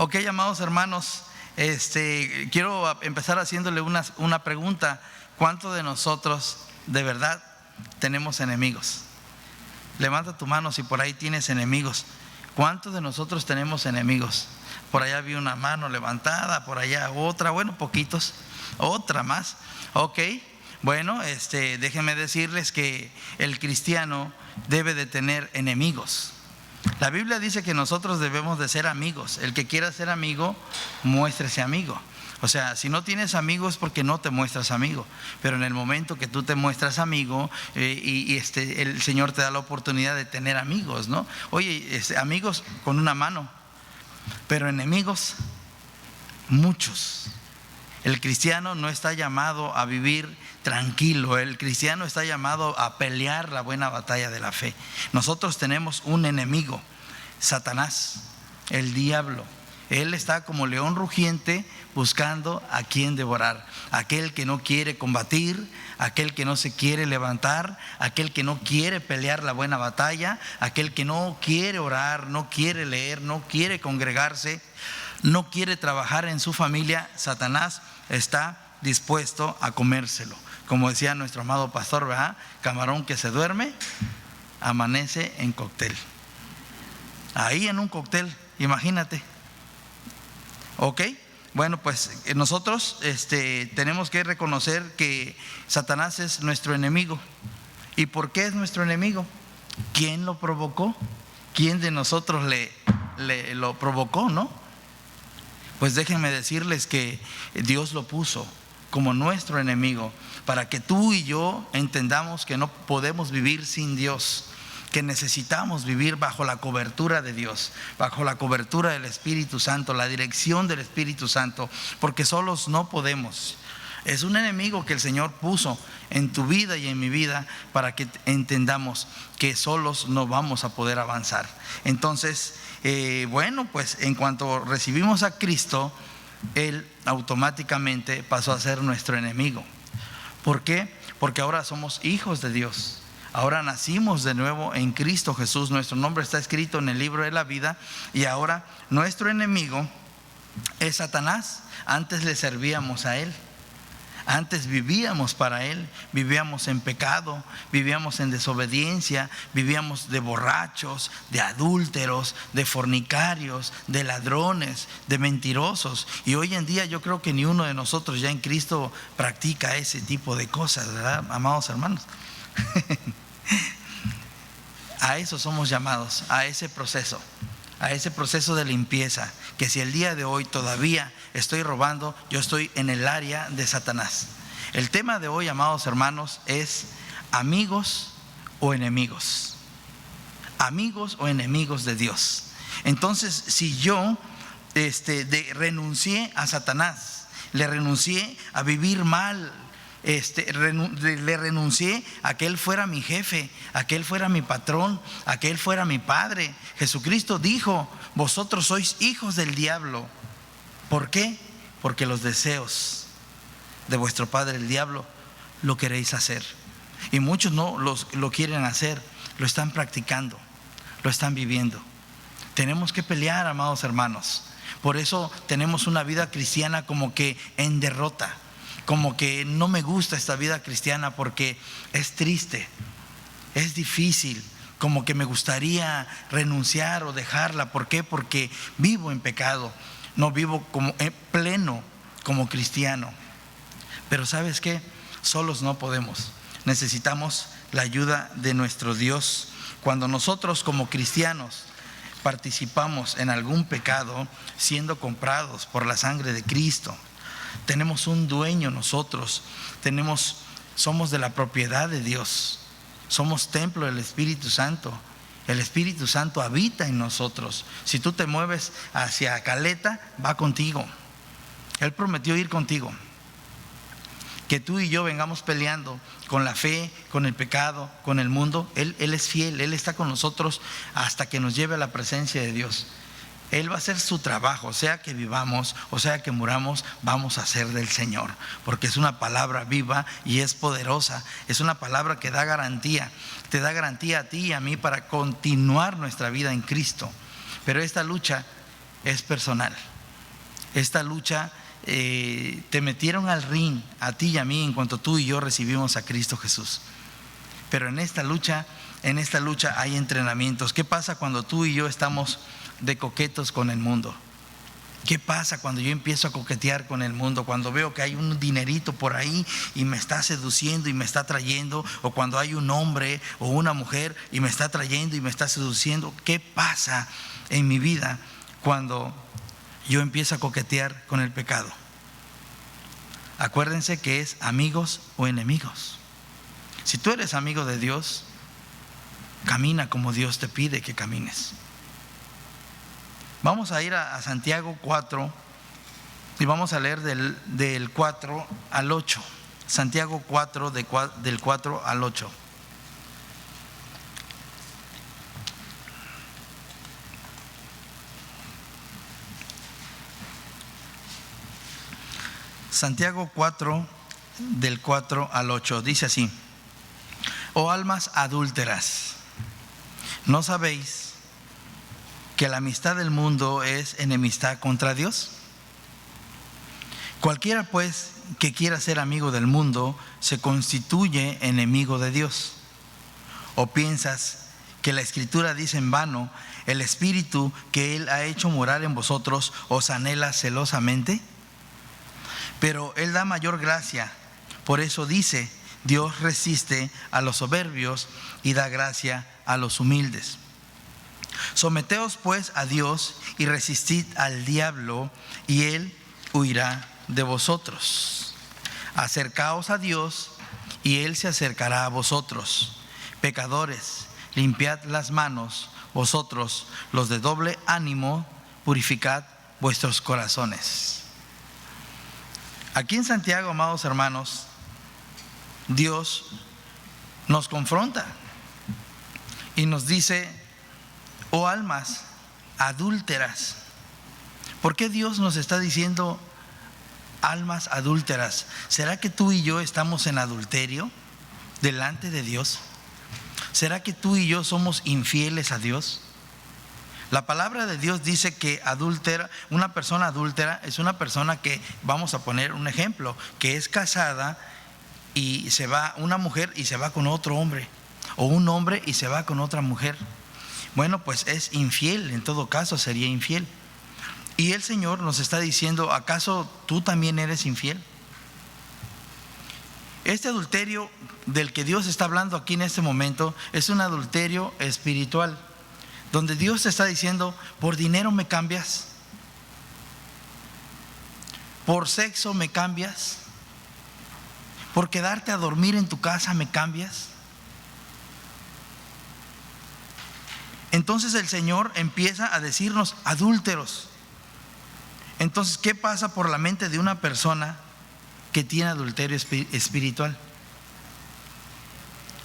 Ok, amados hermanos, quiero empezar haciéndole una pregunta. ¿Cuántos de nosotros de verdad tenemos enemigos? Levanta tu mano si por ahí tienes enemigos. ¿Cuántos de nosotros tenemos enemigos? Por allá vi una mano levantada, por allá otra, bueno, poquitos, otra más. Ok, bueno, déjenme decirles que el cristiano debe de tener enemigos. La Biblia dice que nosotros debemos de ser amigos. El que quiera ser amigo, muéstrese amigo. O sea, si no tienes amigos es porque no te muestras amigo. Pero en el momento que tú te muestras amigo, el Señor te da la oportunidad de tener amigos, ¿no? Oye, amigos con una mano, pero enemigos, muchos. El cristiano no está llamado a vivir tranquilo. El cristiano está llamado a pelear la buena batalla de la fe. Nosotros tenemos un enemigo, Satanás, el diablo. Él está como león rugiente buscando a quien devorar. Aquel que no quiere combatir, aquel que no se quiere levantar, aquel que no quiere pelear la buena batalla, aquel que no quiere orar, no quiere leer, no quiere congregarse, no quiere trabajar en su familia. Satanás está dispuesto a comérselo. Como decía nuestro amado pastor, ¿verdad? Camarón que se duerme, amanece en cóctel. Ahí en un cóctel, imagínate. Ok, bueno, pues nosotros tenemos que reconocer que Satanás es nuestro enemigo. ¿Y por qué es nuestro enemigo? ¿Quién lo provocó? ¿Quién de nosotros lo provocó, no? Pues déjenme decirles que Dios lo puso como nuestro enemigo para que tú y yo entendamos que no podemos vivir sin Dios, que necesitamos vivir bajo la cobertura de Dios, bajo la cobertura del Espíritu Santo, la dirección del Espíritu Santo, porque solos no podemos. Es un enemigo que el Señor puso en tu vida y en mi vida para que entendamos que solos no vamos a poder avanzar. Entonces, bueno, pues en cuanto recibimos a Cristo, Él automáticamente pasó a ser nuestro enemigo. ¿Por qué? Porque ahora somos hijos de Dios. Ahora nacimos de nuevo en Cristo Jesús. Nuestro nombre está escrito en el libro de la vida. Y ahora nuestro enemigo es Satanás. Antes le servíamos a él. Antes vivíamos para él, vivíamos en pecado, vivíamos en desobediencia, vivíamos de borrachos, de adúlteros, de fornicarios, de ladrones, de mentirosos. Y hoy en día yo creo que ni uno de nosotros ya en Cristo practica ese tipo de cosas, ¿verdad, amados hermanos? A eso somos llamados, a ese proceso de limpieza, que si el día de hoy todavía estoy robando, yo estoy en el área de Satanás. El tema de hoy, amados hermanos, es amigos o enemigos. Amigos o enemigos de Dios. Entonces, si yo renuncié a Satanás, le renuncié a vivir mal, le renuncié a que Él fuera mi jefe, a que Él fuera mi patrón, a que Él fuera mi padre. Jesucristo dijo: vosotros sois hijos del diablo. ¿Por qué? Porque los deseos de vuestro padre el diablo lo queréis hacer. Y muchos no lo quieren hacer, lo están practicando, lo están viviendo. Tenemos que pelear, amados hermanos. Por eso tenemos una vida cristiana como que en derrota. Como que no me gusta esta vida cristiana porque es triste, es difícil, como que me gustaría renunciar o dejarla. ¿Por qué? Porque vivo en pecado, no vivo como pleno como cristiano. Pero ¿sabes qué? Solos no podemos, necesitamos la ayuda de nuestro Dios. Cuando nosotros como cristianos participamos en algún pecado, siendo comprados por la sangre de Cristo, tenemos un dueño nosotros, somos de la propiedad de Dios, somos templo del Espíritu Santo. El Espíritu Santo habita en nosotros. Si tú te mueves hacia Caleta, va contigo. Él prometió ir contigo. Que tú y yo vengamos peleando con la fe, con el pecado, con el mundo. Él es fiel, Él está con nosotros hasta que nos lleve a la presencia de Dios. Él va a hacer su trabajo, sea que vivamos o sea que muramos, vamos a ser del Señor, porque es una palabra viva y es poderosa. Es una palabra que da garantía, te da garantía a ti y a mí para continuar nuestra vida en Cristo. Pero esta lucha es personal. Esta lucha te metieron al ring, a ti y a mí, en cuanto tú y yo recibimos a Cristo Jesús. Pero en esta lucha hay entrenamientos. ¿Qué pasa cuando tú y yo estamos de coquetos con el mundo? ¿Qué pasa cuando yo empiezo a coquetear con el mundo? Cuando veo que hay un dinerito por ahí y me está seduciendo y me está trayendo, o cuando hay un hombre o una mujer y me está trayendo y me está seduciendo. ¿Qué pasa en mi vida cuando yo empiezo a coquetear con el pecado? Acuérdense que es amigos o enemigos. Si tú eres amigo de Dios, camina como Dios te pide que camines. Vamos a ir a Santiago 4 y vamos a leer del 4 al 8. Santiago 4, del 4 al 8. Santiago 4, del 4 al 8, dice así: Oh almas adúlteras, ¿no sabéis que la amistad del mundo es enemistad contra Dios? Cualquiera pues que quiera ser amigo del mundo se constituye enemigo de Dios. ¿O piensas que la Escritura dice en vano: el Espíritu que Él ha hecho morar en vosotros os anhela celosamente? Pero Él da mayor gracia. Por eso dice: Dios resiste a los soberbios y da gracia a los humildes. Someteos pues a Dios y resistid al diablo, y él huirá de vosotros. Acercaos a Dios y él se acercará a vosotros. Pecadores, limpiad las manos, vosotros los de doble ánimo, purificad vuestros corazones. Aquí en Santiago, amados hermanos, Dios nos confronta y nos dice: oh almas adúlteras. ¿Por qué Dios nos está diciendo almas adúlteras? ¿Será que tú y yo estamos en adulterio delante de Dios? ¿Será que tú y yo somos infieles a Dios? La palabra de Dios dice que una persona adúltera es una persona que, vamos a poner un ejemplo, que es casada y se va, una mujer y se va con otro hombre, o un hombre y se va con otra mujer. Bueno, pues es infiel, en todo caso sería infiel. Y el Señor nos está diciendo: ¿acaso tú también eres infiel? Este adulterio del que Dios está hablando aquí en este momento es un adulterio espiritual, donde Dios te está diciendo: por dinero me cambias, por sexo me cambias, por quedarte a dormir en tu casa me cambias. Entonces el Señor empieza a decirnos adúlteros. Entonces, ¿qué pasa por la mente de una persona que tiene adulterio espiritual?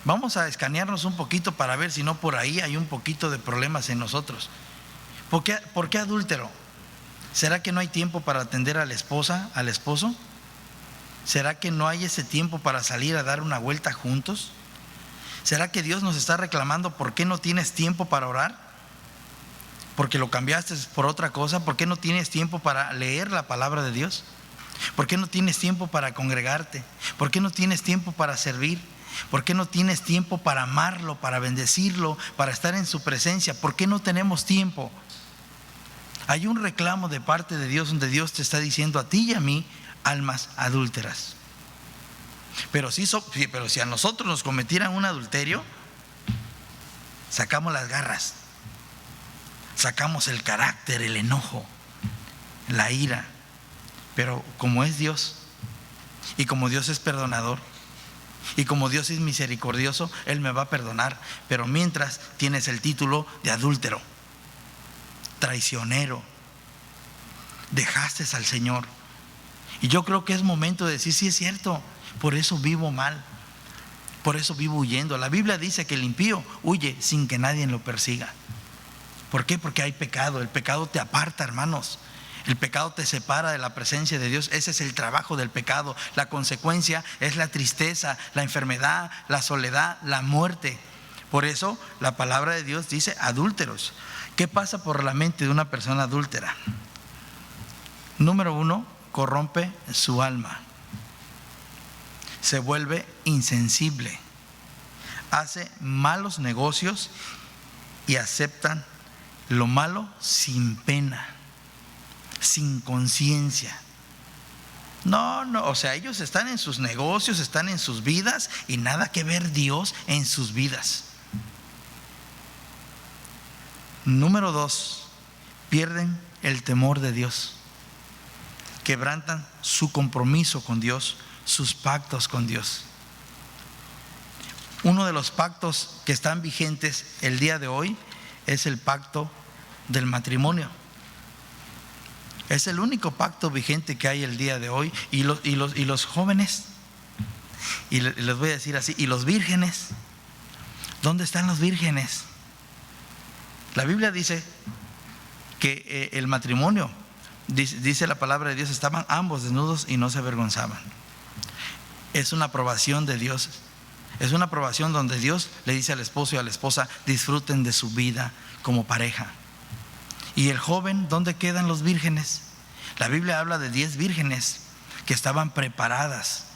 Vamos a escanearnos un poquito para ver si no por ahí hay un poquito de problemas en nosotros. ¿Por qué adúltero? ¿Será que no hay tiempo para atender a la esposa, al esposo? ¿Será que no hay ese tiempo para salir a dar una vuelta juntos? ¿Será que Dios nos está reclamando por qué no tienes tiempo para orar? ¿Porque lo cambiaste por otra cosa? ¿Por qué no tienes tiempo para leer la palabra de Dios? ¿Por qué no tienes tiempo para congregarte? ¿Por qué no tienes tiempo para servir? ¿Por qué no tienes tiempo para amarlo, para bendecirlo, para estar en su presencia? ¿Por qué no tenemos tiempo? Hay un reclamo de parte de Dios donde Dios te está diciendo a ti y a mí: almas adúlteras. Pero si a nosotros nos cometieran un adulterio, sacamos las garras, sacamos el carácter, el enojo, la ira. Pero como es Dios, y como Dios es perdonador, y como Dios es misericordioso, Él me va a perdonar. Pero mientras tienes el título de adúltero, traicionero, dejaste al Señor. Y yo creo que es momento de decir: sí, es cierto, por eso vivo mal, por eso vivo huyendo. La Biblia dice que el impío huye sin que nadie lo persiga. ¿Por qué? Porque hay pecado. El pecado te aparta, hermanos. El pecado te separa de la presencia de Dios. Ese es el trabajo del pecado. La consecuencia es la tristeza, la enfermedad, la soledad, la muerte. Por eso la palabra de Dios dice adúlteros. ¿Qué pasa por la mente de una persona adúltera? Número 1, corrompe su alma. Se vuelve insensible. Hace malos negocios y aceptan lo malo sin pena, sin conciencia. No, o sea, ellos están en sus negocios, están en sus vidas y nada que ver Dios en sus vidas. Número 2, pierden el temor de Dios. Quebrantan su compromiso con Dios, sus pactos con Dios. Uno de los pactos que están vigentes el día de hoy es el pacto del matrimonio. Es el único pacto vigente que hay el día de hoy. Y los jóvenes, y les voy a decir así, y los vírgenes, ¿dónde están los vírgenes? La Biblia dice que el matrimonio, dice la palabra de Dios, estaban ambos desnudos y no se avergonzaban. Es una aprobación de Dios. Es una aprobación donde Dios le dice al esposo y a la esposa: disfruten de su vida como pareja. Y el joven, ¿dónde quedan los vírgenes? La Biblia habla de 10 vírgenes que estaban preparadas.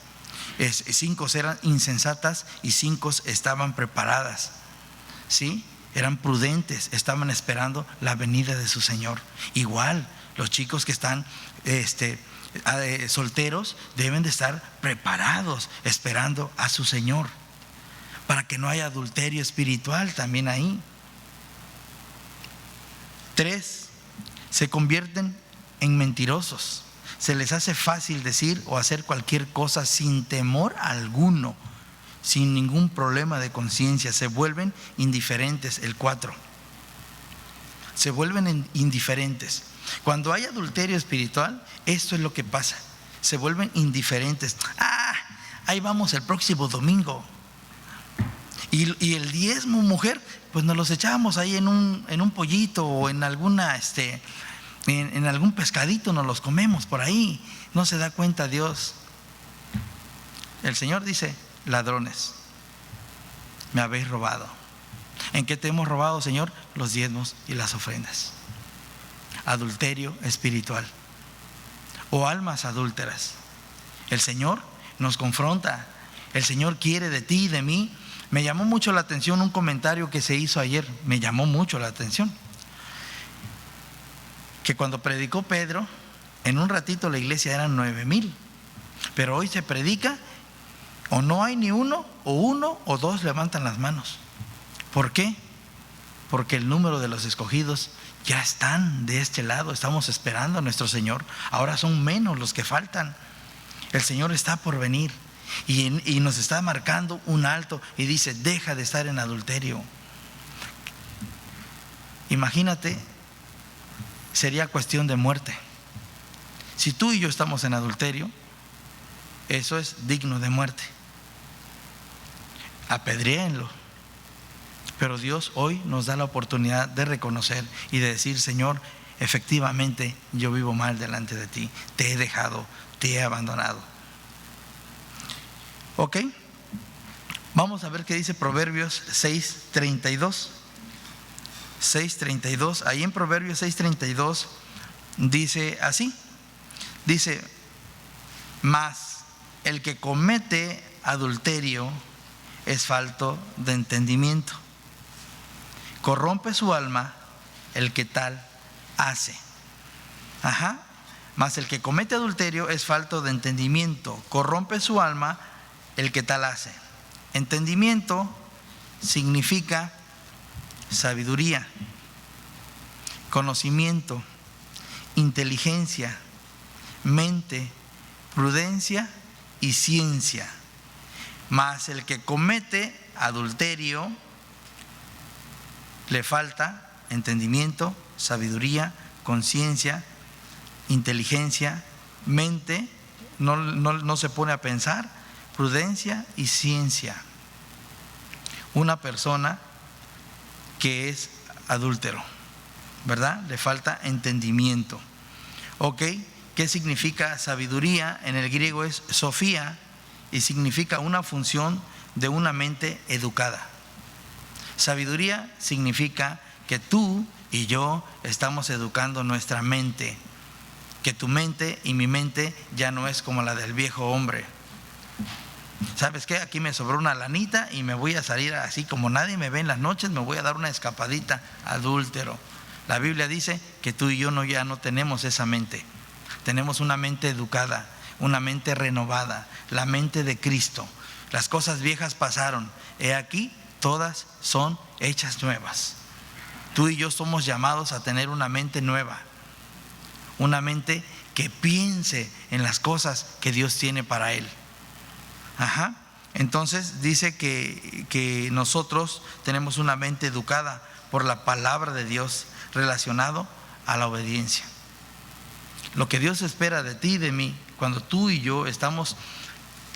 5 eran insensatas y 5 estaban preparadas. ¿Sí? Eran prudentes, estaban esperando la venida de su Señor. Igual, los chicos que están solteros deben de estar preparados, esperando a su Señor, para que no haya adulterio espiritual también ahí. 3, se convierten en mentirosos. Se les hace fácil decir o hacer cualquier cosa sin temor alguno, sin ningún problema de conciencia. Se vuelven indiferentes. El 4, se vuelven indiferentes. Cuando hay adulterio espiritual, esto es lo que pasa: se vuelven indiferentes. Ahí vamos el próximo domingo. Y el diezmo, mujer, pues nos los echábamos ahí en un pollito o en alguna en algún pescadito, nos los comemos por ahí. No se da cuenta Dios. El Señor dice: ladrones, me habéis robado. ¿En qué te hemos robado, Señor? Los diezmos y las ofrendas. Adulterio espiritual o almas adúlteras. El Señor nos confronta. El Señor quiere de ti y de mí. Me llamó mucho la atención un comentario que se hizo ayer. Me llamó mucho la atención que cuando predicó Pedro, en un ratito la iglesia eran 9,000, pero hoy se predica o no hay ni uno o dos levantan las manos. ¿Por qué? Porque el número de los escogidos ya están de este lado. Estamos esperando a nuestro Señor. Ahora son menos los que faltan. El Señor está por venir y nos está marcando un alto y dice: deja de estar en adulterio. Imagínate, sería cuestión de muerte. Si tú y yo estamos en adulterio, eso es digno de muerte. Apedréenlo. Pero Dios hoy nos da la oportunidad de reconocer y de decir: Señor, efectivamente yo vivo mal delante de ti, te he dejado, te he abandonado. Ok, vamos a ver qué dice Proverbios 6:32. 6:32, ahí en Proverbios 6:32 dice así: dice, mas el que comete adulterio es falto de entendimiento, corrompe su alma el que tal hace. Mas el que comete adulterio es falto de entendimiento, corrompe su alma el que tal hace. Entendimiento significa sabiduría, conocimiento, inteligencia, mente, prudencia y ciencia. Mas el que comete adulterio le falta entendimiento, sabiduría, conciencia, inteligencia, mente, no se pone a pensar, prudencia y ciencia. Una persona que es adúltero, ¿verdad? Le falta entendimiento. ¿Ok? ¿Qué significa sabiduría? En el griego es sofía y significa una función de una mente educada. Sabiduría significa que tú y yo estamos educando nuestra mente que tu mente y mi mente ya no es como la del viejo hombre. ¿Sabes qué? Aquí me sobró una lanita y me voy a salir así como nadie me ve en las noches, me voy a dar una escapadita, adúltero. La Biblia dice que tú y yo ya no tenemos esa mente. Tenemos una mente educada, una mente renovada, la mente de Cristo. Las cosas viejas pasaron, he aquí, todas son hechas nuevas. Tú y yo somos llamados a tener una mente nueva, una mente que piense en las cosas que Dios tiene para él. Entonces dice que nosotros tenemos una mente educada por la palabra de Dios relacionado a la obediencia. Lo que Dios espera de ti y de mí cuando tú y yo estamos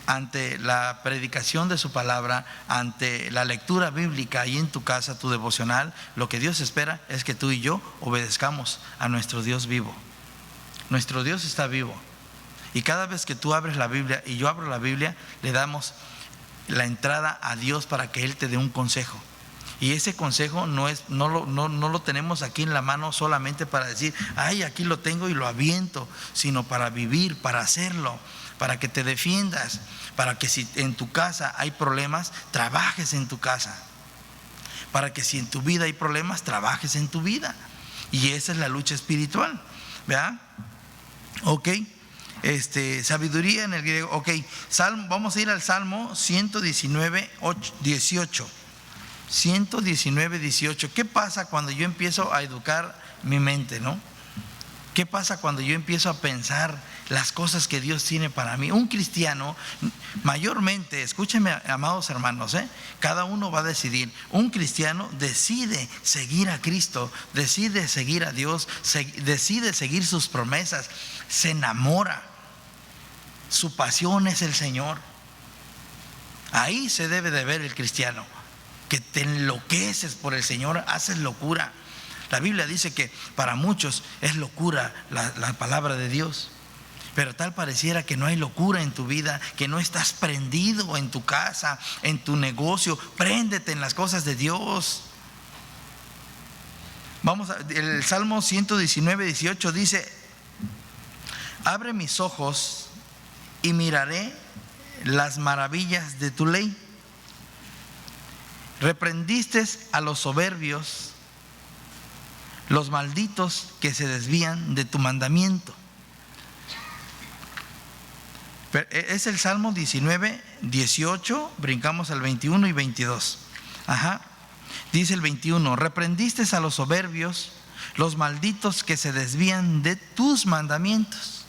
ante la predicación de su palabra, ante la lectura bíblica y en tu casa, tu devocional, lo que Dios espera es que tú y yo obedezcamos a nuestro Dios vivo. Nuestro Dios está vivo. Y cada vez que tú abres la Biblia y yo abro la Biblia, le damos la entrada a Dios para que Él te dé un consejo. Y ese consejo no lo tenemos aquí en la mano solamente para decir, ay, aquí lo tengo y lo aviento, sino para vivir, para hacerlo, para que te defiendas, para que si en tu casa hay problemas, trabajes en tu casa, para que si en tu vida hay problemas, trabajes en tu vida. Y esa es la lucha espiritual, ¿verdad? Ok. Sabiduría en el griego. Ok, vamos a ir al Salmo 119, 18. 119, 18. ¿Qué pasa cuando yo empiezo a educar mi mente, no? ¿Qué pasa cuando yo empiezo a pensar las cosas que Dios tiene para mí? Un cristiano, mayormente, escúchenme, amados hermanos, cada uno va a decidir. Un cristiano decide seguir a Cristo, decide seguir a Dios, decide seguir sus promesas, se enamora. Su pasión es el Señor. Ahí se debe de ver el cristiano, que te enloqueces por el Señor, haces locura. La Biblia dice que para muchos es locura la palabra de Dios, pero tal pareciera que no hay locura en tu vida, que no estás prendido en tu casa, en tu negocio. Préndete en las cosas de Dios. El Salmo 119, 18 dice: abre mis ojos y miraré las maravillas de tu ley. Reprendiste a los soberbios, los malditos que se desvían de tu mandamiento. Es el Salmo 19, 18, brincamos al 21 y 22. Dice el 21: reprendiste a los soberbios, los malditos que se desvían de tus mandamientos.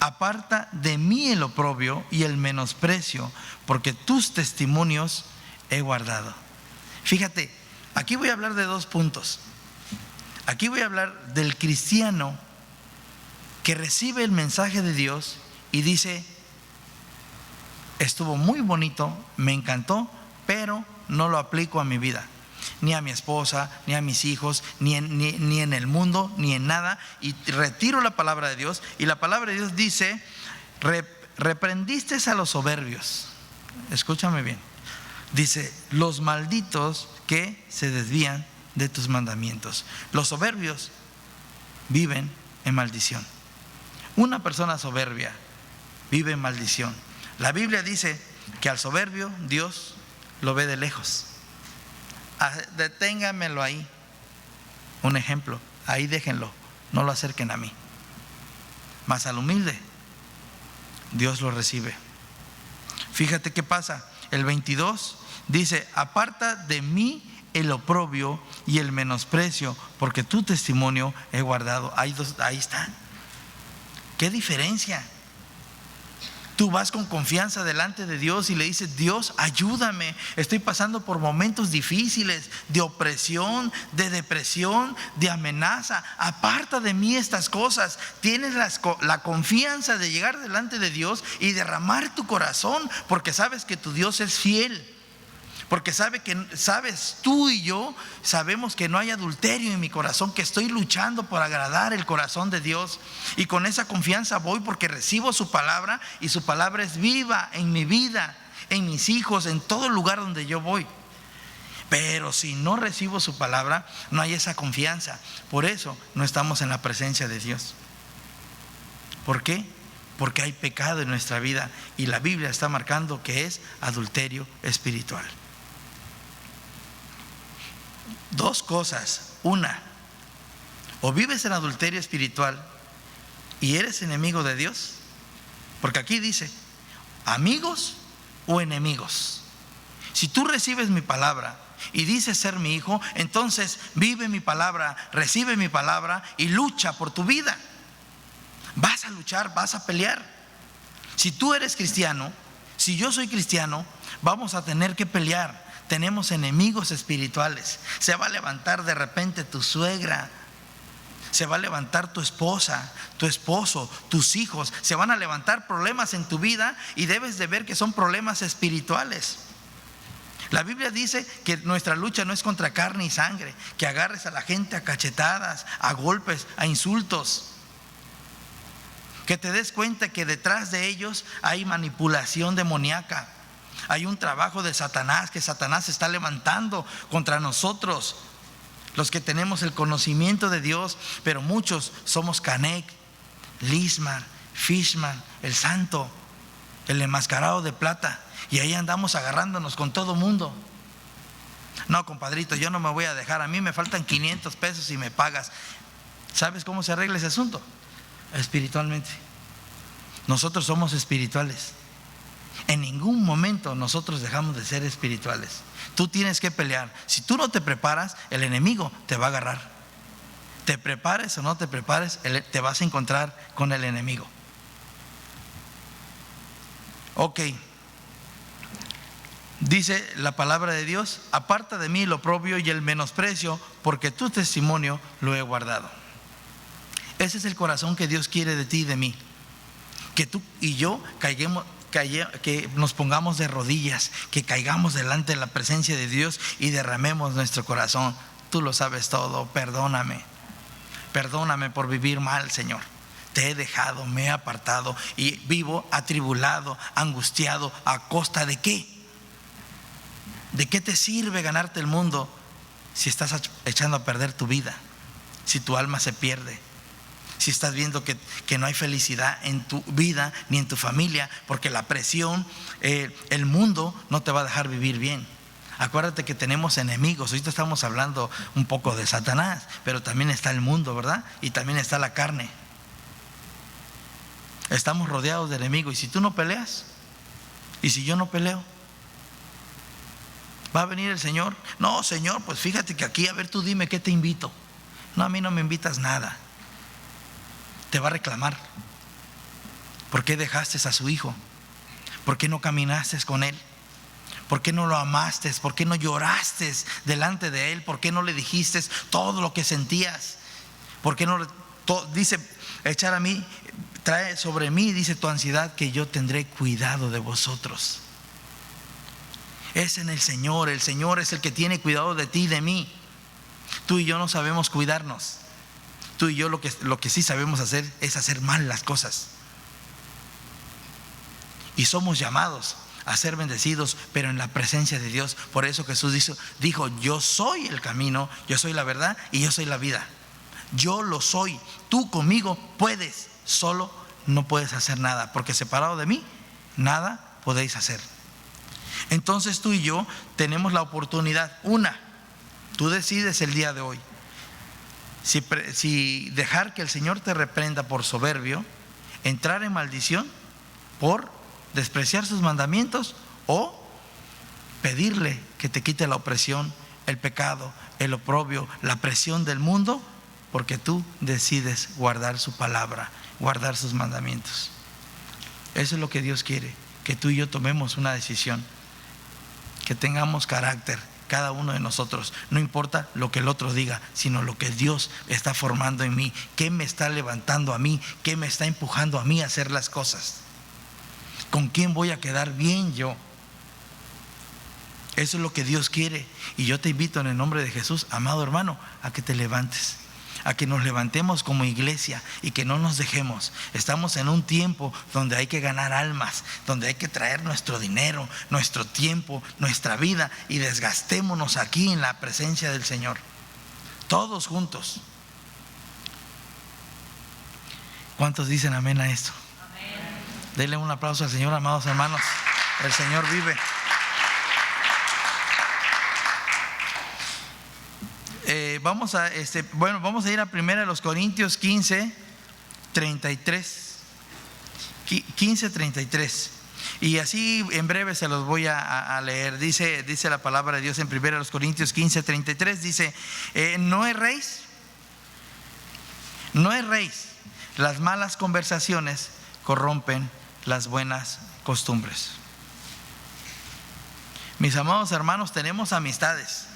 Aparta de mí el oprobio y el menosprecio, porque tus testimonios he guardado. Fíjate, aquí voy a hablar de dos puntos. Aquí voy a hablar del cristiano que recibe el mensaje de Dios y dice: estuvo muy bonito, me encantó, pero no lo aplico a mi vida, ni a mi esposa, ni a mis hijos, ni en el mundo, ni en nada. Y retiro la palabra de Dios, y la palabra de Dios dice: reprendiste a los soberbios. Escúchame bien. Dice: los malditos que se desvían de tus mandamientos. Los soberbios viven en maldición. Una persona soberbia vive en maldición. La Biblia dice que al soberbio Dios lo ve de lejos. Deténgamelo ahí. Un ejemplo, ahí déjenlo, no lo acerquen a mí. Mas al humilde Dios lo recibe. Fíjate qué pasa. El 22 dice: aparta de mí el oprobio y el menosprecio, porque tu testimonio he guardado. Ahí está. ¿Qué diferencia? Tú vas con confianza delante de Dios y le dices: Dios, ayúdame, estoy pasando por momentos difíciles, de opresión, de depresión, de amenaza. Aparta de mí estas cosas. Tienes la confianza de llegar delante de Dios y derramar tu corazón, porque sabes que tu Dios es fiel. Porque sabes, tú y yo sabemos que no hay adulterio en mi corazón, que estoy luchando por agradar el corazón de Dios. Y con esa confianza voy, porque recibo su palabra, y su palabra es viva en mi vida, en mis hijos, en todo lugar donde yo voy. Pero si no recibo su palabra, no hay esa confianza. Por eso no estamos en la presencia de Dios. ¿Por qué? Porque hay pecado en nuestra vida y la Biblia está marcando que es adulterio espiritual. Dos cosas. Una, o vives en adulterio espiritual y eres enemigo de Dios, porque aquí dice amigos o enemigos. Si tú recibes mi palabra y dices ser mi hijo, entonces vive mi palabra, recibe mi palabra y lucha por tu vida. Vas a luchar, vas a pelear. Si tú eres cristiano, si yo soy cristiano, vamos a tener que pelear. Tenemos enemigos espirituales. Se va a levantar de repente tu suegra, se va a levantar tu esposa, tu esposo, tus hijos. Se van a levantar problemas en tu vida y debes de ver que son problemas espirituales. La Biblia dice que nuestra lucha no es contra carne y sangre, que agarres a la gente a cachetadas, a golpes, a insultos. Que te des cuenta que detrás de ellos hay manipulación demoníaca. Hay un trabajo de Satanás, que Satanás está levantando contra nosotros, los que tenemos el conocimiento de Dios. Pero muchos somos Canek, Lismar, Fishman, el santo, el enmascarado de plata, y ahí andamos agarrándonos con todo mundo. No, compadrito, yo no me voy a dejar, a mí me faltan 500 pesos y me pagas. ¿Sabes cómo se arregla ese asunto? Espiritualmente. Nosotros somos espirituales. En ningún momento nosotros dejamos de ser espirituales. Tú tienes que pelear. Si tú no te preparas, el enemigo te va a agarrar. Te prepares o no te prepares, te vas a encontrar con el enemigo. Ok. Dice la palabra de Dios: aparta de mí el oprobio y el menosprecio, porque tu testimonio lo he guardado. Ese es el corazón que Dios quiere de ti y de mí. Que tú y yo que nos pongamos de rodillas, que caigamos delante de la presencia de Dios y derramemos nuestro corazón. Tú lo sabes todo, perdóname. Perdóname por vivir mal, Señor. Te he dejado, me he apartado y vivo atribulado, angustiado. ¿A costa de qué? ¿De qué te sirve ganarte el mundo si estás echando a perder tu vida? Si tu alma se pierde. Si estás viendo que no hay felicidad en tu vida ni en tu familia, porque la presión, el mundo no te va a dejar vivir bien. Acuérdate que tenemos enemigos. Ahorita estamos hablando un poco de Satanás, pero también está el mundo, ¿verdad? Y también está la carne. Estamos rodeados de enemigos. Y si tú no peleas, y si yo no peleo, va a venir el Señor. No, Señor, pues fíjate que aquí, a ver, tú dime qué te invito. No, a mí no me invitas nada. Te va a reclamar. ¿Por qué dejaste a su hijo? ¿Por qué no caminaste con él? ¿Por qué no lo amaste? ¿Por qué no lloraste delante de él? ¿Por qué no le dijiste todo lo que sentías? ¿Por qué no dice, echar a mí, trae sobre mí, dice, tu ansiedad, que yo tendré cuidado de vosotros? Es en el Señor es el que tiene cuidado de ti y de mí. Tú y yo no sabemos cuidarnos. Tú y yo lo que sí sabemos hacer es hacer mal las cosas. Y somos llamados a ser bendecidos, pero en la presencia de Dios. Por eso Jesús dijo: yo soy el camino, yo soy la verdad y yo soy la vida. Yo lo soy. Tú conmigo puedes, solo no puedes hacer nada, porque separado de mí nada podéis hacer. Entonces tú y yo tenemos la oportunidad. Una, tú decides el día de hoy si dejar que el Señor te reprenda por soberbio, entrar en maldición por despreciar sus mandamientos, o pedirle que te quite la opresión, el pecado, el oprobio, la presión del mundo, porque tú decides guardar su palabra, guardar sus mandamientos. Eso es lo que Dios quiere, que tú y yo tomemos una decisión, que tengamos carácter cada uno de nosotros. No importa lo que el otro diga, sino lo que Dios está formando en mí. ¿Qué me está levantando a mí? ¿Qué me está empujando a mí a hacer las cosas? ¿Con quién voy a quedar bien yo? Eso es lo que Dios quiere. Y yo te invito en el nombre de Jesús, amado hermano, a que te levantes, a que nos levantemos como iglesia y que no nos dejemos. Estamos en un tiempo donde hay que ganar almas, donde hay que traer nuestro dinero, nuestro tiempo, nuestra vida, y desgastémonos aquí en la presencia del Señor, todos juntos. ¿Cuántos dicen amén a esto? Denle un aplauso al Señor, amados hermanos. El Señor vive. Vamos a ir a 1 Corintios 15, 33. 15, 33. Y así en breve se los voy a leer. Dice la palabra de Dios en 1 Corintios 15, 33. Dice: no erréis. Las malas conversaciones corrompen las buenas costumbres. Mis amados hermanos, tenemos amistades.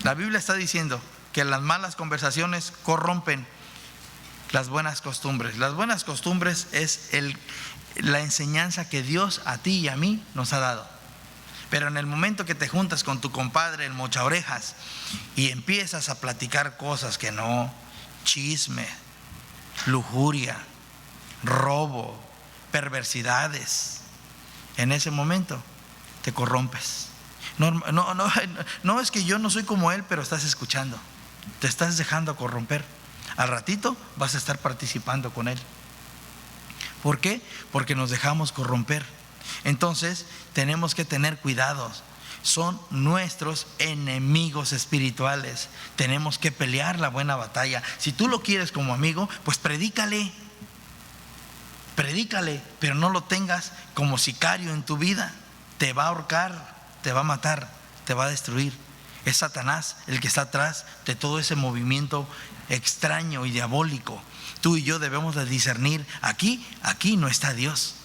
La Biblia está diciendo que las malas conversaciones corrompen las buenas costumbres. Las buenas costumbres es la enseñanza que Dios a ti y a mí nos ha dado. Pero en el momento que te juntas con tu compadre, el mocha orejas, y empiezas a platicar cosas que no, chisme, lujuria, robo, perversidades, en ese momento te corrompes. No es que yo no soy como él, pero estás escuchando, te estás dejando corromper. Al ratito vas a estar participando con él. ¿Por qué? Porque nos dejamos corromper. Entonces tenemos que tener cuidados. Son nuestros enemigos espirituales. Tenemos que pelear la buena batalla. Si tú lo quieres como amigo, pues predícale, pero no lo tengas como sicario en tu vida. Te va a ahorcar, te va a matar, te va a destruir. Es Satanás el que está atrás de todo ese movimiento extraño y diabólico. Tú y yo debemos de discernir: aquí no está Dios,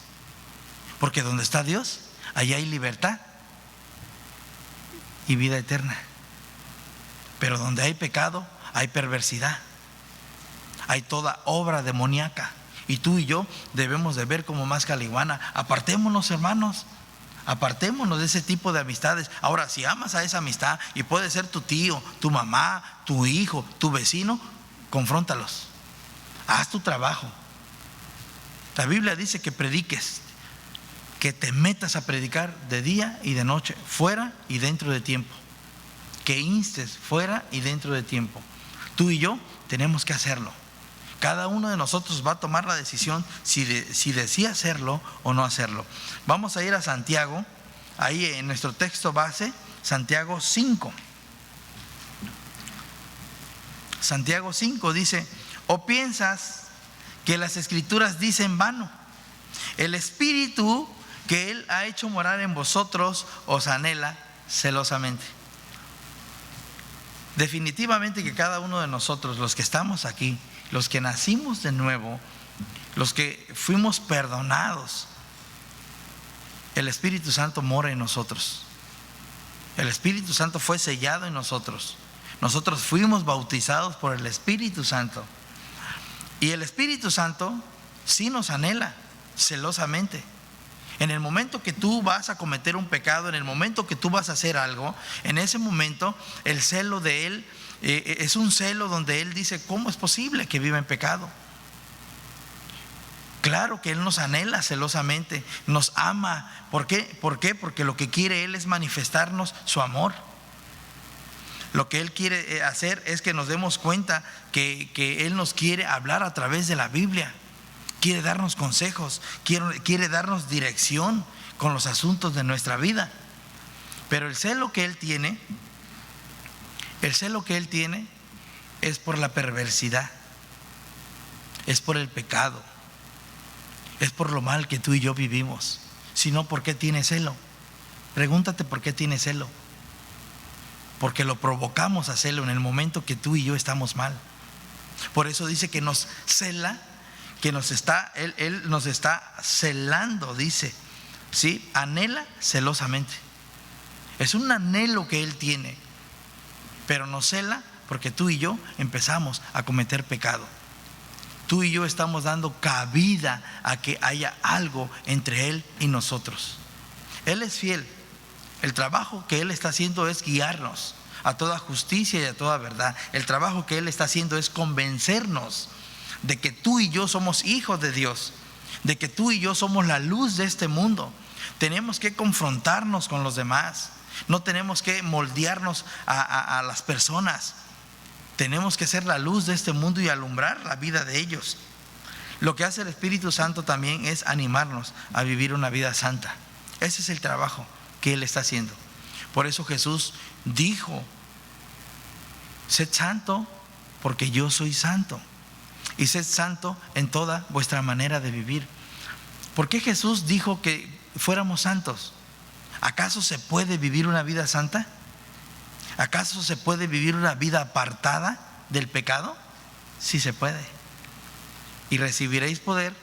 porque donde está Dios, allá hay libertad y vida eterna. Pero donde hay pecado, hay perversidad, hay toda obra demoníaca. Y tú y yo debemos de ver como más caliguana. Apartémonos, hermanos. Apartémonos de ese tipo de amistades. Ahora, si amas a esa amistad, y puede ser tu tío, tu mamá, tu hijo, tu vecino, confróntalos. Haz tu trabajo. La Biblia dice que prediques, que te metas a predicar de día y de noche, fuera y dentro de tiempo. Que instes fuera y dentro de tiempo. Tú y yo tenemos que hacerlo. Cada uno de nosotros va a tomar la decisión si decide hacerlo o no hacerlo. Vamos a ir a Santiago, ahí en nuestro texto base, Santiago 5. Santiago 5 dice: ¿o piensas que las Escrituras dicen vano? El Espíritu que Él ha hecho morar en vosotros os anhela celosamente. Definitivamente que cada uno de nosotros, los que estamos aquí, los que nacimos de nuevo, los que fuimos perdonados, el Espíritu Santo mora en nosotros. El Espíritu Santo fue sellado en nosotros. Nosotros fuimos bautizados por el Espíritu Santo. Y el Espíritu Santo sí nos anhela celosamente. En el momento que tú vas a cometer un pecado, en el momento que tú vas a hacer algo, en ese momento el celo de Él es un celo donde Él dice: ¿cómo es posible que viva en pecado? Claro que Él nos anhela celosamente, nos ama. ¿Por qué? Porque lo que quiere Él es manifestarnos su amor. Lo que Él quiere hacer es que nos demos cuenta que Él nos quiere hablar a través de la Biblia. Quiere darnos consejos, quiere darnos dirección con los asuntos de nuestra vida. Pero el celo que Él tiene es por la perversidad, es por el pecado, es por lo mal que tú y yo vivimos. Si no, ¿por qué tiene celo? Pregúntate por qué tiene celo. Porque lo provocamos a celo en el momento que tú y yo estamos mal. Por eso dice que nos cela, que Él nos está celando, dice, ¿sí? Anhela celosamente. Es un anhelo que Él tiene, pero nos cela porque tú y yo empezamos a cometer pecado. Tú y yo estamos dando cabida a que haya algo entre Él y nosotros. Él es fiel. El trabajo que Él está haciendo es guiarnos a toda justicia y a toda verdad. El trabajo que Él está haciendo es convencernos de que tú y yo somos hijos de Dios, de que tú y yo somos la luz de este mundo. Tenemos que confrontarnos con los demás. No tenemos que moldearnos a las personas. Tenemos que ser la luz de este mundo y alumbrar la vida de ellos. Lo que hace el Espíritu Santo también es animarnos a vivir una vida santa. Ese es el trabajo que Él está haciendo. Por eso Jesús dijo: sed santo porque yo soy santo. Y sed santo en toda vuestra manera de vivir. ¿Por qué Jesús dijo que fuéramos santos? ¿Acaso se puede vivir una vida santa? ¿Acaso se puede vivir una vida apartada del pecado? Sí se puede. Y recibiréis poder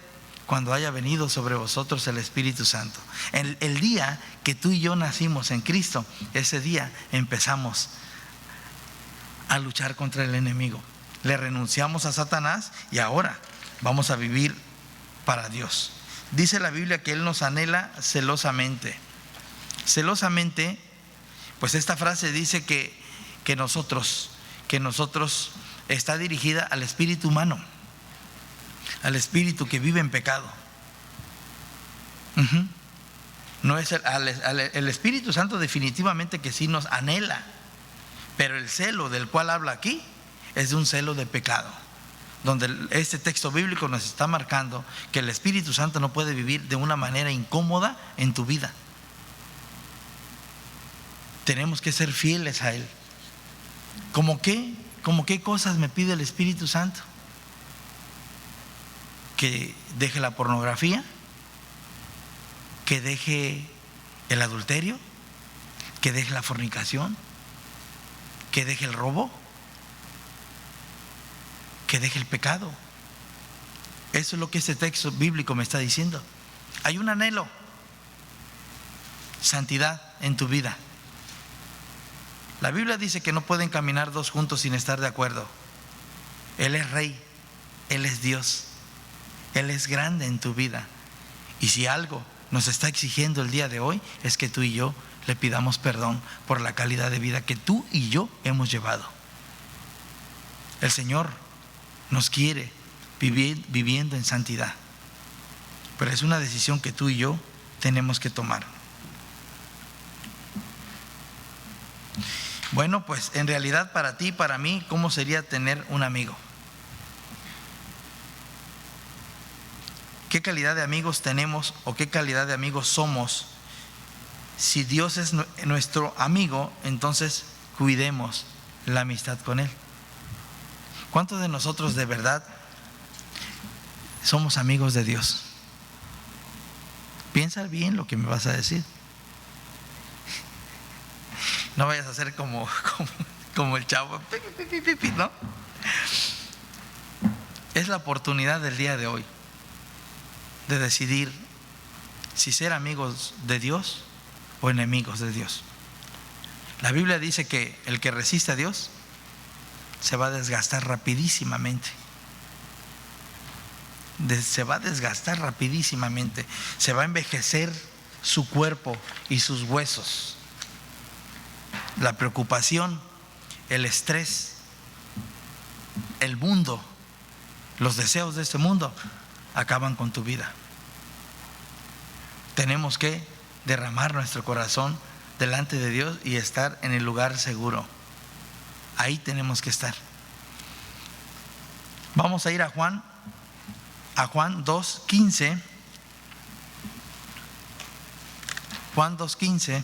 cuando haya venido sobre vosotros el Espíritu Santo. El día que tú y yo nacimos en Cristo, ese día empezamos a luchar contra el enemigo. Le renunciamos a Satanás y ahora vamos a vivir para Dios. Dice la Biblia que Él nos anhela celosamente. Celosamente, pues esta frase dice que nosotros está dirigida al espíritu humano, al espíritu que vive en pecado. No es el Espíritu Santo definitivamente que sí nos anhela, pero el celo del cual habla aquí es de un celo de pecado, donde este texto bíblico nos está marcando que el Espíritu Santo no puede vivir de una manera incómoda en tu vida. Tenemos que ser fieles a Él. ¿Cómo qué cosas me pide el Espíritu Santo? Que deje la pornografía, que deje el adulterio, que deje la fornicación, que deje el robo, que deje el pecado. Eso es lo que este texto bíblico me está diciendo. Hay un anhelo, santidad en tu vida. La Biblia dice que no pueden caminar dos juntos sin estar de acuerdo. Él es Rey, Él es Dios, Él es grande en tu vida. Y si algo nos está exigiendo el día de hoy, es que tú y yo le pidamos perdón por la calidad de vida que tú y yo hemos llevado. El Señor nos quiere viviendo en santidad, pero es una decisión que tú y yo tenemos que tomar. Bueno, pues en realidad para ti y para mí, ¿cómo sería tener un amigo? ¿Qué calidad de amigos tenemos o qué calidad de amigos somos? Si Dios es nuestro amigo, entonces cuidemos la amistad con Él. ¿Cuántos de nosotros de verdad somos amigos de Dios? Piensa bien lo que me vas a decir. No vayas a ser como el chavo, ¿no? Es la oportunidad del día de hoy de decidir si ser amigos de Dios o enemigos de Dios. La Biblia dice que el que resiste a Dios se va a desgastar rapidísimamente. Se va a desgastar rapidísimamente. Se va a envejecer su cuerpo y sus huesos. La preocupación, el estrés, el mundo, los deseos de este mundo acaban con tu vida. Tenemos que derramar nuestro corazón delante de Dios y estar en el lugar seguro. Ahí tenemos que estar. Vamos a ir a Juan 2:15. Juan 2:15.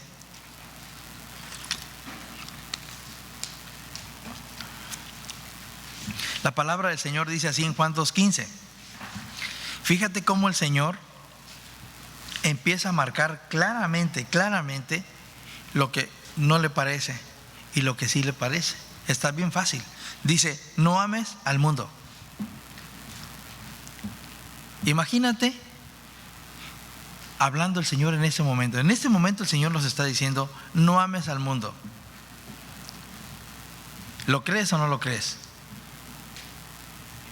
La palabra del Señor dice así en Juan 2:15. Fíjate cómo el Señor empieza a marcar claramente lo que no le parece y lo que sí le parece. Está bien fácil. Dice: no ames al mundo. Imagínate hablando el Señor en ese momento. En este momento el Señor nos está diciendo: no ames al mundo. ¿Lo crees o no lo crees?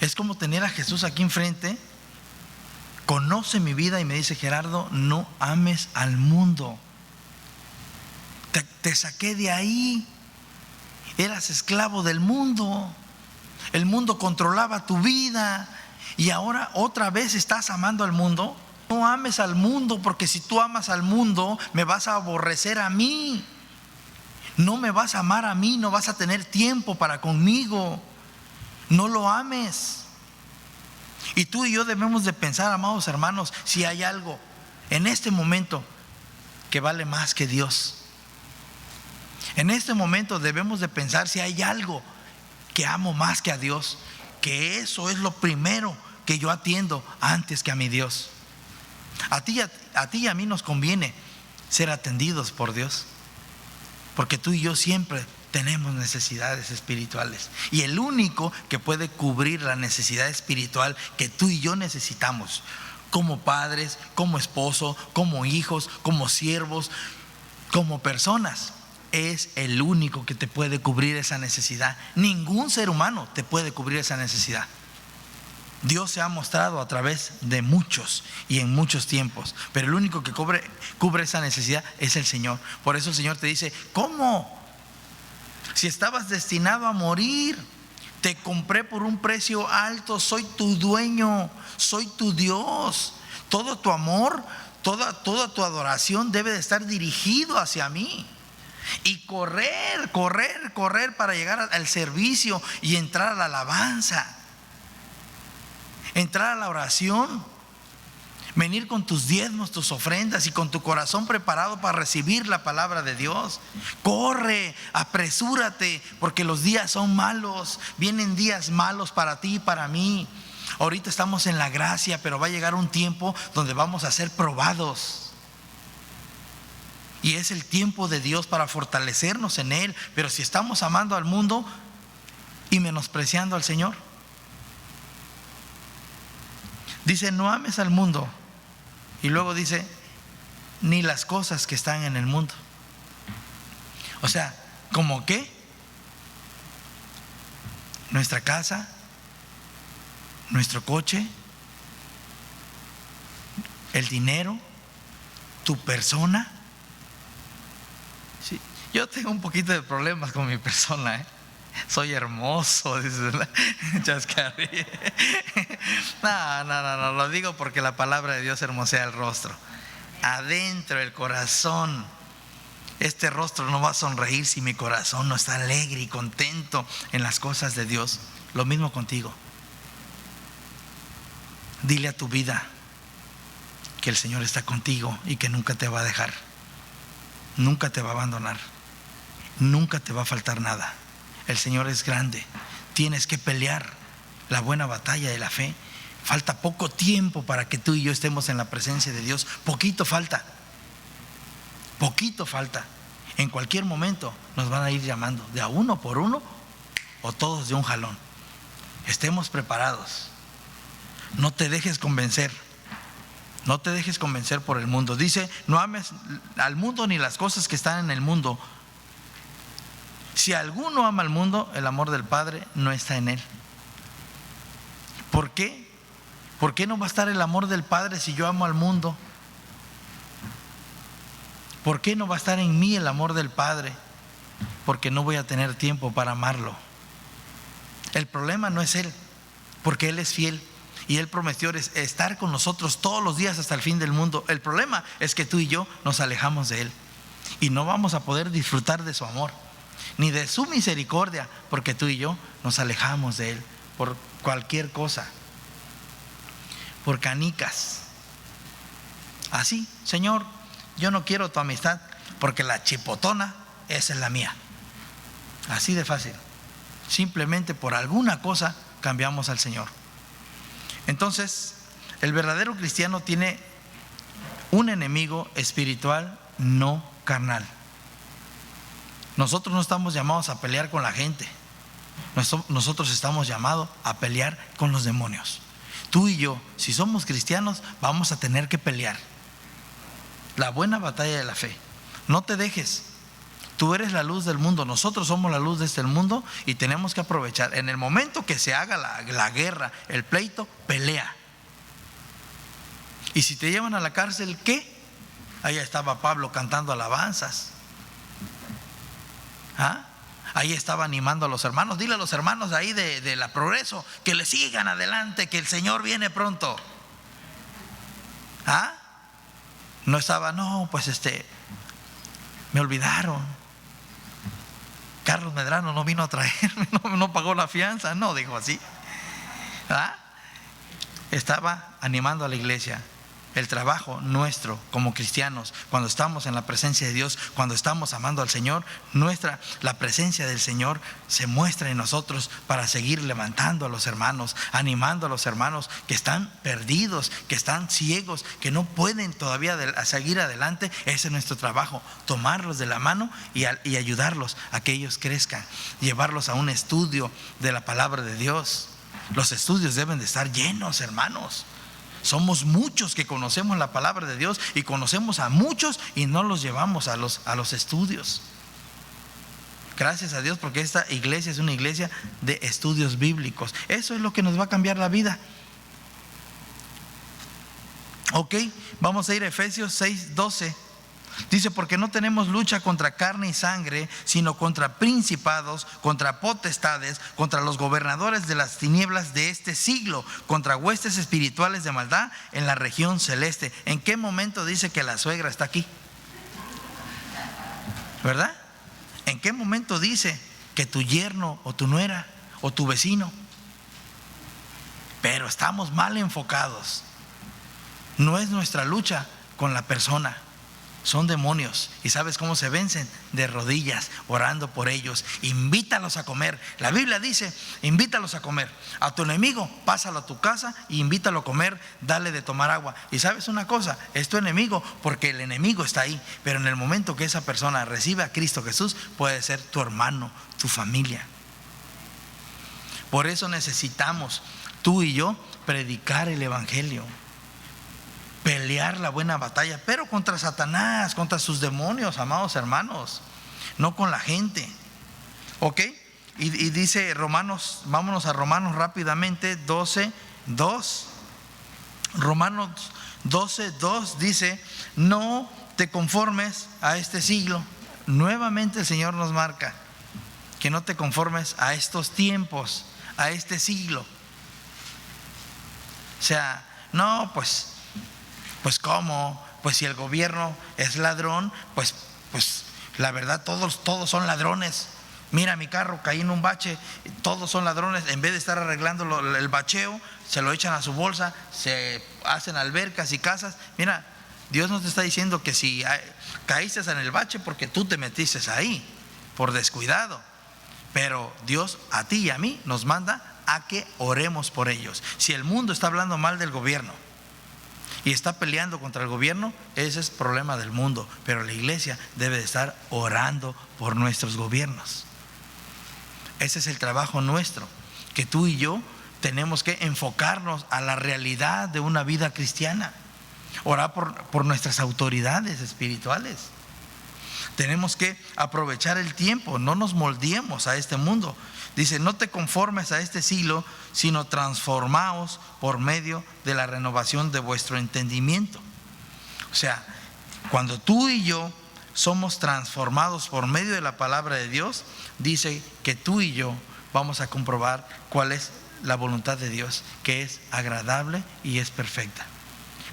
Es como tener a Jesús aquí enfrente. Conoce mi vida y me dice: Gerardo, no ames al mundo. Te saqué de ahí. Eras esclavo del mundo. El mundo controlaba tu vida. Y ahora otra vez estás amando al mundo. No ames al mundo, porque si tú amas al mundo, me vas a aborrecer a mí. No me vas a amar a mí, no vas a tener tiempo para conmigo. no lo ames. Y tú y yo debemos de pensar, amados hermanos, si hay algo en este momento que vale más que Dios. En este momento debemos de pensar si hay algo que amo más que a Dios, que eso es lo primero que yo atiendo antes que a mi Dios. A ti y a mí nos conviene ser atendidos por Dios, porque tú y yo siempre tenemos necesidades espirituales, y el único que puede cubrir la necesidad espiritual que tú y yo necesitamos, como padres, como esposo, como hijos, como siervos, como personas, es el único que te puede cubrir esa necesidad. Ningún ser humano te puede cubrir esa necesidad. Dios se ha mostrado a través de muchos y en muchos tiempos, pero el único que cubre esa necesidad es el Señor. Por eso el Señor te dice: ¿cómo? Si estabas destinado a morir, te compré por un precio alto, soy tu dueño, soy tu Dios. Todo tu amor, toda tu adoración debe de estar dirigido hacia mí. Y correr para llegar al servicio y entrar a la alabanza, entrar a la oración, venir con tus diezmos, tus ofrendas y con tu corazón preparado para recibir la palabra de Dios. Corre, apresúrate, porque los días son malos. Vienen días malos para ti y para mí. Ahorita estamos en la gracia, pero va a llegar un tiempo donde vamos a ser probados. Y es el tiempo de Dios para fortalecernos en Él. Pero si estamos amando al mundo y menospreciando al Señor, dice: no ames al mundo. Y luego dice: ni las cosas que están en el mundo. O sea, ¿cómo qué? Nuestra casa, nuestro coche, el dinero, tu persona. Sí, yo tengo un poquito de problemas con mi persona, Soy hermoso, dice la chascarilla. No, lo digo porque la palabra de Dios hermosea el rostro. Adentro, el corazón. Este rostro no va a sonreír si mi corazón no está alegre y contento en las cosas de Dios. Lo mismo contigo. Dile a tu vida que el Señor está contigo y que nunca te va a dejar, nunca te va a abandonar, nunca te va a faltar nada. El Señor es grande. Tienes que pelear la buena batalla de la fe. Falta poco tiempo para que tú y yo estemos en la presencia de Dios. Poquito falta. En cualquier momento nos van a ir llamando, de a uno por uno o todos de un jalón. Estemos preparados. No te dejes convencer. No te dejes convencer por el mundo. Dice: no ames al mundo ni las cosas que están en el mundo. Si alguno ama al mundo, el amor del Padre no está en él. ¿Por qué? ¿Por qué no va a estar el amor del Padre si yo amo al mundo? ¿Por qué no va a estar en mí el amor del Padre? Porque no voy a tener tiempo para amarlo. El problema no es Él, porque Él es fiel y Él prometió estar con nosotros todos los días hasta el fin del mundo. El problema es que tú y yo nos alejamos de Él y no vamos a poder disfrutar de su amor ni de su misericordia, porque tú y yo nos alejamos de Él por cualquier cosa, por canicas. Así: Señor, yo no quiero tu amistad porque la chipotona, esa es la mía. Así de fácil. Simplemente por alguna cosa cambiamos al Señor. Entonces, el verdadero cristiano tiene un enemigo espiritual, no carnal. Nosotros no estamos llamados a pelear con la gente. Nosotros estamos llamados a pelear con los demonios. Tú y yo, si somos cristianos, vamos a tener que pelear la buena batalla de la fe. No te dejes. Tú eres la luz del mundo. Nosotros somos la luz de este mundo y tenemos que aprovechar. En el momento que se haga la guerra, el pleito, pelea. Y si te llevan a la cárcel, ¿qué? Ahí estaba Pablo cantando alabanzas. Ahí estaba animando a los hermanos. Dile a los hermanos ahí de la Progreso que le sigan adelante, que el Señor viene pronto. No estaba: no, pues me olvidaron. Carlos Medrano no vino a traerme, no pagó la fianza. No, dijo así. ¿Ah? Estaba animando a la iglesia. El trabajo nuestro como cristianos, cuando estamos en la presencia de Dios, cuando estamos amando al Señor, la presencia del Señor se muestra en nosotros para seguir levantando a los hermanos, animando a los hermanos que están perdidos, que están ciegos, que no pueden todavía seguir adelante. Ese es nuestro trabajo, tomarlos de la mano y ayudarlos a que ellos crezcan, llevarlos a un estudio de la palabra de Dios. Los estudios deben de estar llenos, hermanos. Somos muchos que conocemos la palabra de Dios y conocemos a muchos y no los llevamos a los estudios. Gracias a Dios, porque esta iglesia es una iglesia de estudios bíblicos. Eso es lo que nos va a cambiar la vida. Ok, vamos a ir a Efesios 6:12. Dice: porque no tenemos lucha contra carne y sangre, sino contra principados, contra potestades, contra los gobernadores de las tinieblas de este siglo, contra huestes espirituales de maldad en la región celeste. ¿En qué momento dice que la suegra está aquí? ¿Verdad? ¿En qué momento dice que tu yerno o tu nuera o tu vecino? Pero estamos mal enfocados. No es nuestra lucha con la persona. Son demonios. ¿Y sabes cómo se vencen? De rodillas, orando por ellos. Invítalos a comer. La Biblia dice: invítalos a comer. A tu enemigo, pásalo a tu casa y invítalo a comer, dale de tomar agua. Y sabes una cosa, es tu enemigo porque el enemigo está ahí. Pero en el momento que esa persona recibe a Cristo Jesús, puede ser tu hermano, tu familia. Por eso necesitamos, tú y yo, predicar el evangelio, pelear la buena batalla, pero contra Satanás, contra sus demonios, amados hermanos, no con la gente. ¿Ok? Y dice Romanos, vámonos a Romanos rápidamente, 12:2. Romanos 12:2 dice: no te conformes a este siglo. Nuevamente el Señor nos marca que no te conformes a estos tiempos, a este siglo. O sea, no, pues ¿cómo? Pues si el gobierno es ladrón, pues la verdad todos son ladrones. Mira, mi carro, caí en un bache, todos son ladrones. En vez de estar arreglando el bacheo, se lo echan a su bolsa, se hacen albercas y casas. Mira, Dios nos está diciendo que si caíste en el bache porque tú te metiste ahí por descuidado, pero Dios a ti y a mí nos manda a que oremos por ellos. Si el mundo está hablando mal del gobierno y está peleando contra el gobierno, ese es problema del mundo, pero la iglesia debe de estar orando por nuestros gobiernos. Ese es el trabajo nuestro, que tú y yo tenemos que enfocarnos a la realidad de una vida cristiana, orar por nuestras autoridades espirituales. Tenemos que aprovechar el tiempo, no nos moldeemos a este mundo. Dice: no te conformes a este siglo, sino transformaos por medio de la renovación de vuestro entendimiento. O sea, cuando tú y yo somos transformados por medio de la palabra de Dios, dice que tú y yo vamos a comprobar cuál es la voluntad de Dios, que es agradable y es perfecta.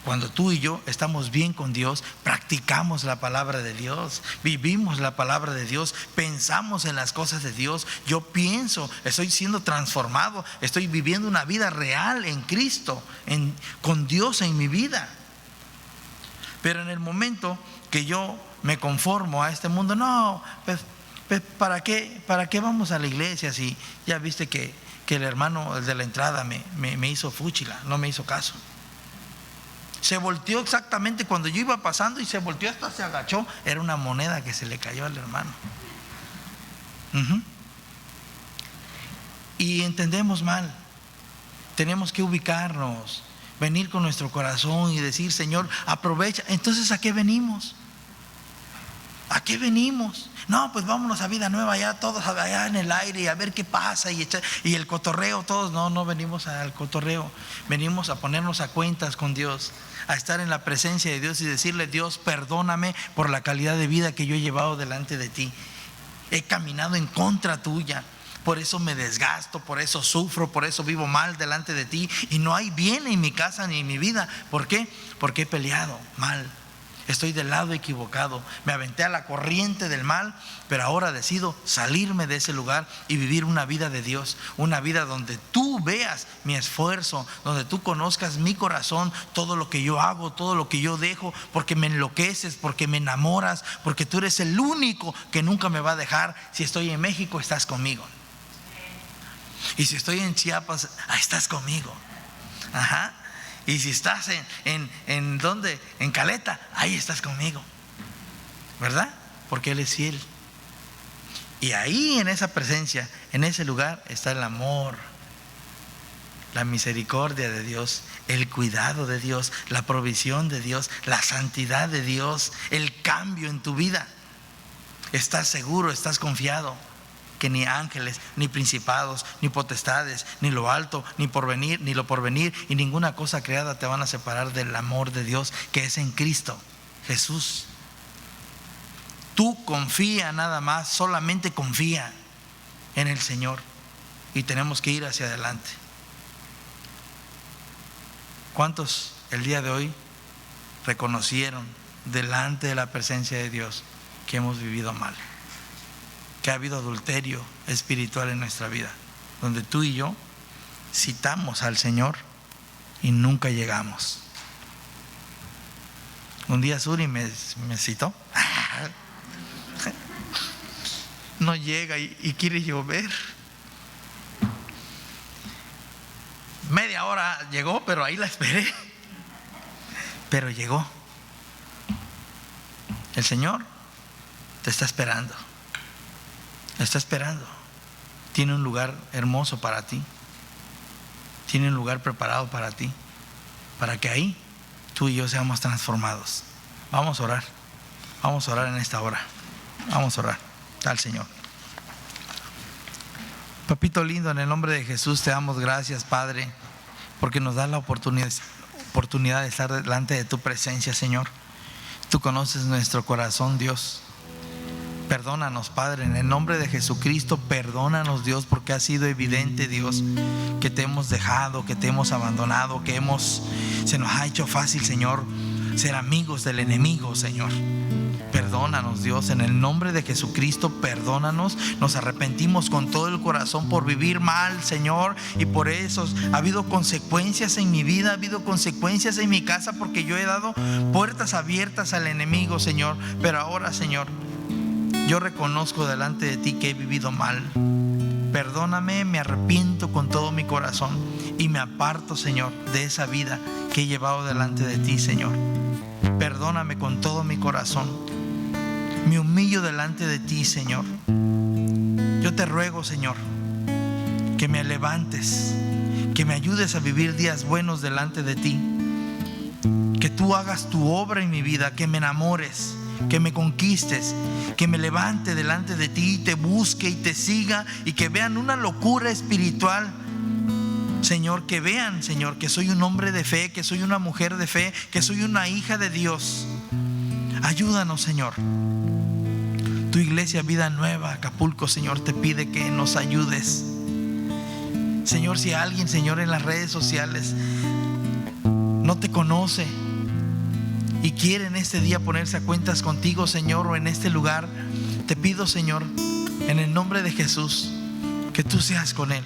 Cuando tú y yo estamos bien con Dios, practicamos la palabra de Dios, vivimos la palabra de Dios, pensamos en las cosas de Dios. Yo pienso, estoy siendo transformado, estoy viviendo una vida real en Cristo, con Dios en mi vida. Pero en el momento que yo me conformo a este mundo, no, pues ¿para qué vamos a la iglesia si ya viste que el hermano, el de la entrada, me hizo fúchila, no me hizo caso? Se volteó exactamente cuando yo iba pasando y se volteó, hasta se agachó. Era una moneda que se le cayó al hermano. Y entendemos mal. Tenemos que ubicarnos, venir con nuestro corazón y decir: Señor, aprovecha. Entonces, ¿a qué venimos? ¿A qué venimos? No, pues vámonos a Vida Nueva, ya todos allá en el aire y a ver qué pasa y el cotorreo, todos. No venimos al cotorreo, venimos a ponernos a cuentas con Dios, a estar en la presencia de Dios y decirle: Dios, perdóname por la calidad de vida que yo he llevado delante de ti. He caminado en contra tuya, por eso me desgasto, por eso sufro, por eso vivo mal delante de ti y no hay bien en mi casa ni en mi vida. ¿Por qué? Porque he peleado mal. estoy del lado equivocado, me aventé a la corriente del mal, pero ahora decido salirme de ese lugar y vivir una vida de Dios, una vida donde tú veas mi esfuerzo, donde tú conozcas mi corazón, todo lo que yo hago, todo lo que yo dejo, porque me enloqueces, porque me enamoras, porque tú eres el único que nunca me va a dejar. Si estoy en México, estás conmigo, y si estoy en Chiapas, ahí estás conmigo. Ajá. Y si estás en ¿dónde? En Caleta, ahí estás conmigo, ¿verdad? Porque Él es fiel. Y ahí, en esa presencia, en ese lugar, está el amor, la misericordia de Dios, el cuidado de Dios, la provisión de Dios, la santidad de Dios, el cambio en tu vida. Estás seguro, estás confiado que ni ángeles, ni principados, ni potestades, ni lo alto, ni porvenir, ni lo porvenir, y ninguna cosa creada te van a separar del amor de Dios que es en Cristo Jesús. Tú confía nada más, solamente confía en el Señor, y tenemos que ir hacia adelante. ¿Cuántos el día de hoy reconocieron delante de la presencia de Dios que hemos vivido mal, que ha habido adulterio espiritual en nuestra vida, donde tú y yo citamos al Señor y nunca llegamos? Un día Suri me citó, no llega y quiere llover. Media hora llegó, pero ahí la esperé, pero llegó. El Señor te está esperando. Está esperando. Tiene un lugar hermoso para ti. Tiene un lugar preparado para ti, para que ahí tú y yo seamos transformados. Vamos a orar. Vamos a orar en esta hora. Vamos a orar al Señor. Papito lindo, en el nombre de Jesús te damos gracias, Padre, porque nos das la oportunidad de estar delante de tu presencia, Señor. Tú conoces nuestro corazón, Dios. Perdónanos, Padre, en el nombre de Jesucristo, perdónanos, Dios, porque ha sido evidente, Dios, que te hemos dejado, que te hemos abandonado, se nos ha hecho fácil, Señor, ser amigos del enemigo, Señor. Perdónanos, Dios, en el nombre de Jesucristo, perdónanos. Nos arrepentimos con todo el corazón por vivir mal, Señor, y por eso ha habido consecuencias en mi vida, ha habido consecuencias en mi casa, porque yo he dado puertas abiertas al enemigo, Señor. Pero ahora, Señor, yo reconozco delante de ti que he vivido mal. Perdóname, me arrepiento con todo mi corazón y me aparto, Señor, de esa vida que he llevado delante de ti, Señor. Perdóname con todo mi corazón. Me humillo delante de ti, Señor. Yo te ruego, Señor, que me levantes, que me ayudes a vivir días buenos delante de ti, que tú hagas tu obra en mi vida, que me enamores, que me conquistes, que me levante delante de ti y te busque y te siga, y que vean una locura espiritual, Señor, que vean, Señor, que soy un hombre de fe, que soy una mujer de fe, que soy una hija de Dios. Ayúdanos, Señor. Tu iglesia Vida Nueva Acapulco, Señor, te pide que nos ayudes. Señor, si alguien, Señor, en las redes sociales no te conoce y quiere en este día ponerse a cuentas contigo, Señor, o en este lugar, te pido, Señor, en el nombre de Jesús, que tú seas con él.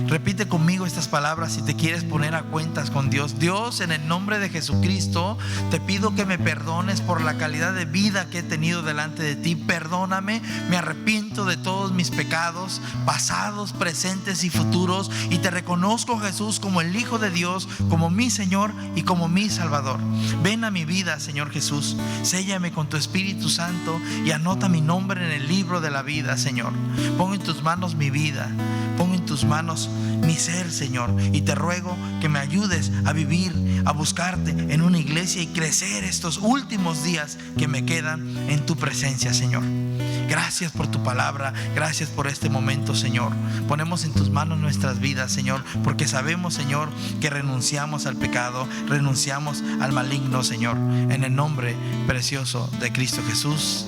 Repite conmigo estas palabras si te quieres poner a cuentas con Dios. Dios, en el nombre de Jesucristo, te pido que me perdones por la calidad de vida que he tenido delante de ti. Perdóname, me arrepiento de todos mis pecados, pasados, presentes y futuros, y te reconozco, Jesús, como el Hijo de Dios, como mi Señor y como mi Salvador. Ven a mi vida, Señor Jesús. Séllame con tu Espíritu Santo y anota mi nombre en el libro de la vida, Señor. Pon en tus manos mi vida, pon en tus manos mi ser, Señor, y te ruego que me ayudes a vivir, a buscarte en una iglesia y crecer estos últimos días que me quedan en tu presencia, Señor. Gracias por tu palabra, gracias por este momento, Señor. Ponemos en tus manos nuestras vidas, Señor, porque sabemos, Señor, que renunciamos al pecado, renunciamos al maligno, Señor, en el nombre precioso de Cristo Jesús.